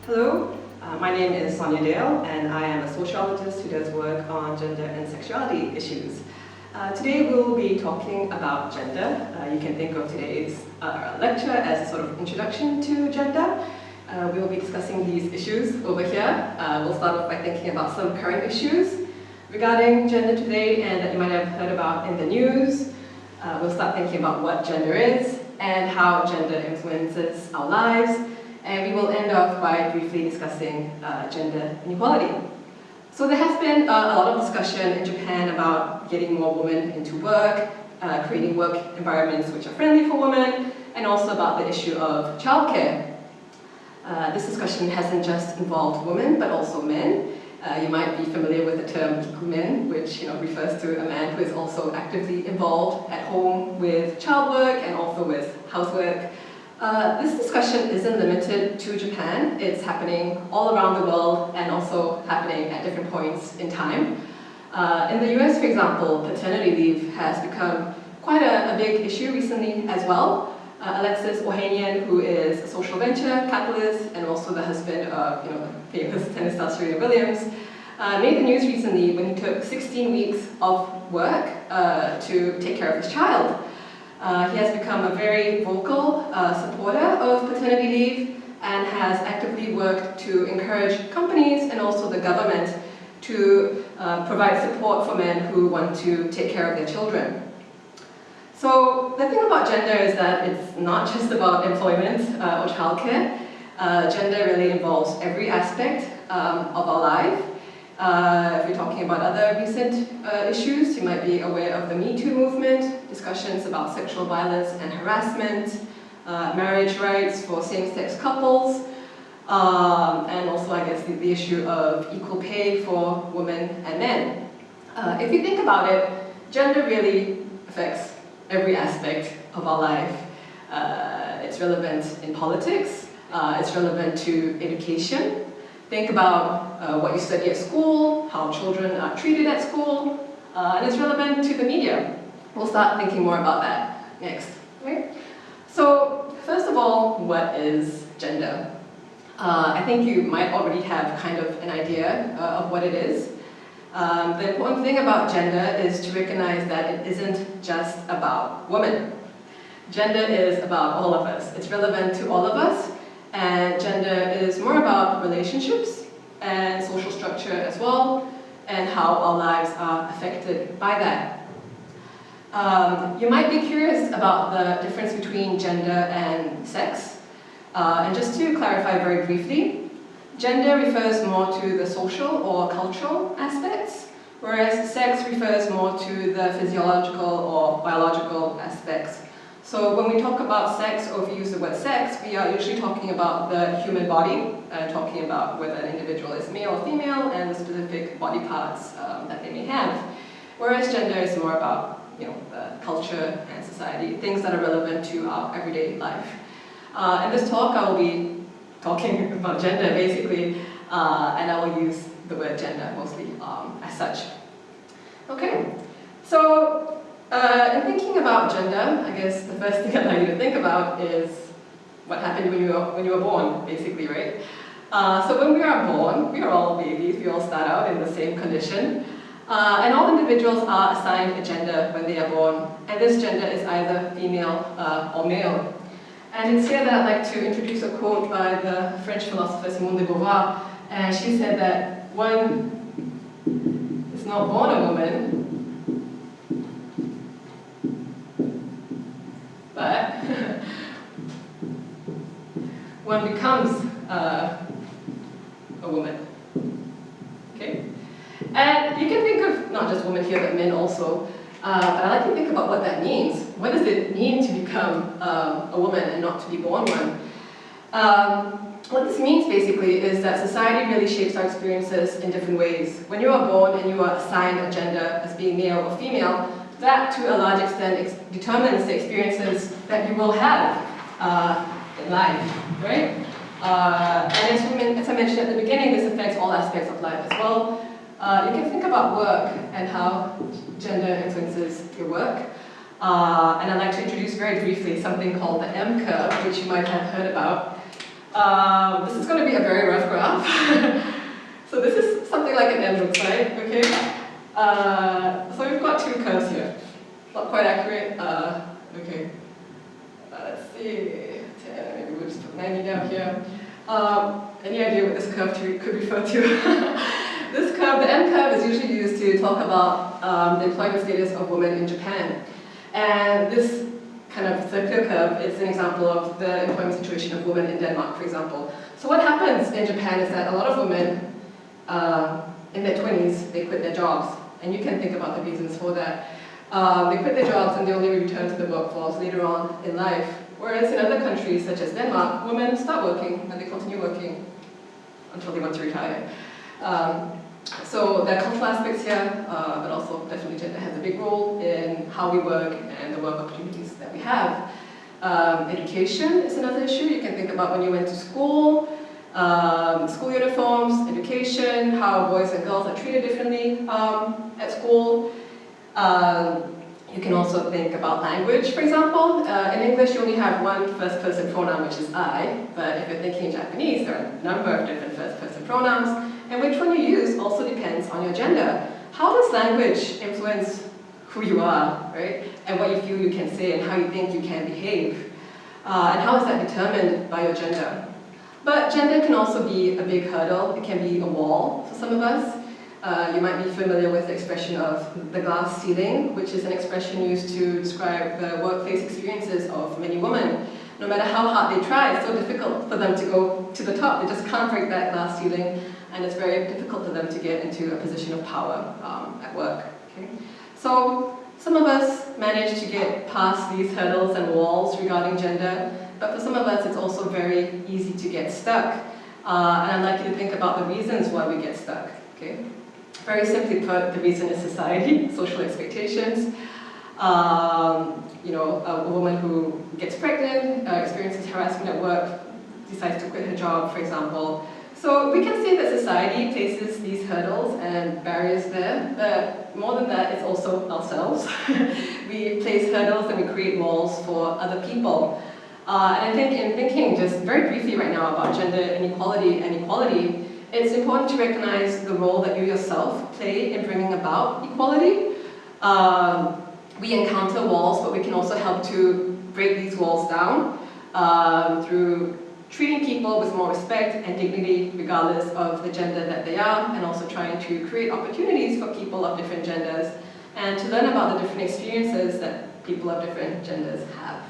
Hello, my name is Sonia Dale, and I am a sociologist who does work on gender and sexuality issues. Today we'll be talking about gender. You can think of today's lecture as a sort of introduction to gender. We'll be discussing these issues over here. We'll start off by thinking about some current issues regarding gender today and that you might have heard about in the news. We'll start thinking about what gender is and how gender influences our lives. And we will end off by briefly discussing gender inequality. So there has been a lot of discussion in Japan about getting more women into work, creating work environments which are friendly for women, and also about the issue of childcare. This discussion hasn't just involved women, but also men. You might be familiar with the term ikumen, which refers to a man who is also actively involved at home with child work and also with housework. This discussion isn't limited to Japan. It's happening all around the world and also happening at different points in time. In the US, for example, paternity leave has become quite a big issue recently as well. Alexis Ohanian, who is a social venture capitalist and also the husband of the famous tennis star Serena Williams, made the news recently when he took 16 weeks of work to take care of his child. He has become a very vocal supporter of paternity leave and has actively worked to encourage companies and also the government to provide support for men who want to take care of their children. So the thing about gender is that it's not just about employment or childcare. Gender really involves every aspect of our life. If you're talking about other recent issues, you might be aware of the Me Too movement, discussions about sexual violence and harassment, marriage rights for same-sex couples, and also, I guess, the issue of equal pay for women and men. If you think about it, gender really affects every aspect of our life. It's relevant in politics, it's relevant to education. Think about what you study at school, how children are treated at school, and it's relevant to the media. We'll start thinking more about that next. Okay? So, first of all, what is gender? I think you might already have kind of an idea of what it is. The important thing about gender is to recognize that it isn't just about women. Gender is about all of us. It's relevant to all of us. And gender is more about relationships and social structure as well, and how our lives are affected by that. You might be curious about the difference between gender and sex. And just to clarify very briefly, gender refers more to the social or cultural aspects, whereas sex refers more to the physiological or biological aspects. So when we talk about sex, or if we use the word sex, we are usually talking about the human body, talking about whether an individual is male or female, and the specific body parts that they may have. Whereas gender is more about the culture and society, things that are relevant to our everyday life. In this talk, I will be talking about gender, basically, and I will use the word gender mostly as such. Okay, so in thinking about gender, I guess the first thing I'd like you to think about is what happened when you were born, basically, right? So when we are born, we are all babies, we all start out in the same condition. And all individuals are assigned a gender when they are born, and this gender is either female or male. And it's here that I'd like to introduce a quote by the French philosopher Simone de Beauvoir, and she said that one is not born a woman, but one becomes a woman. Okay? And you can think of not just women here, but men also. But I like to think about what that means. What does it mean to become a woman and not to be born one? What this means basically is that society really shapes our experiences in different ways. When you are born and you are assigned a gender as being male or female, that to a large extent determines the experiences that you will have in life, right? And as I mentioned at the beginning, this affects all aspects of life as well. You can think about work and how gender influences your work. And I'd like to introduce very briefly something called the M curve, which you might have heard about. This is going to be a very rough graph. So this is something like an M looks like, okay? So we've got two curves here. Not quite accurate, okay. Let's see, 10, maybe we'll just put 90 down here. Any idea what this curve could refer to? This curve, the M curve, is usually used to talk about the employment status of women in Japan. And this kind of circular curve is an example of the employment situation of women in Denmark, for example. So what happens in Japan is that a lot of women in their 20s, they quit their jobs. And you can think about the reasons for that. They quit their jobs and they only return to the workforce later on in life. Whereas in other countries, such as Denmark, women start working and they continue working until they want to retire. So there are cultural aspects here, but also definitely gender has a big role in how we work and the work opportunities that we have. Education is another issue. You can think about when you went to school, school uniforms, education, how boys and girls are treated differently at school. You can also think about language, for example. In English, you only have one first-person pronoun, which is I, but if you're thinking in Japanese, there are a number of different first-person pronouns, and which one you use also depends on your gender. How does language influence who you are, right? And what you feel you can say and how you think you can behave? And how is that determined by your gender? But gender can also be a big hurdle. It can be a wall for some of us. You might be familiar with the expression of the glass ceiling, which is an expression used to describe the workplace experiences of many women. No matter how hard they try, it's so difficult for them to go to the top. They just can't break that glass ceiling, and it's very difficult for them to get into a position of power at work. Okay? So some of us manage to get past these hurdles and walls regarding gender, but for some of us it's also very easy to get stuck. And I'd like you to think about the reasons why we get stuck. Okay? Very simply put, the reason is society, social expectations. A woman who gets pregnant, experiences harassment at work, decides to quit her job, for example. So we can say that society places these hurdles and barriers there, but more than that, it's also ourselves. We place hurdles and we create walls for other people. And I think in thinking just very briefly right now about gender inequality and equality, it's important to recognize the role that you yourself play in bringing about equality. We encounter walls, but we can also help to break these walls down through treating people with more respect and dignity regardless of the gender that they are, and also trying to create opportunities for people of different genders and to learn about the different experiences that people of different genders have.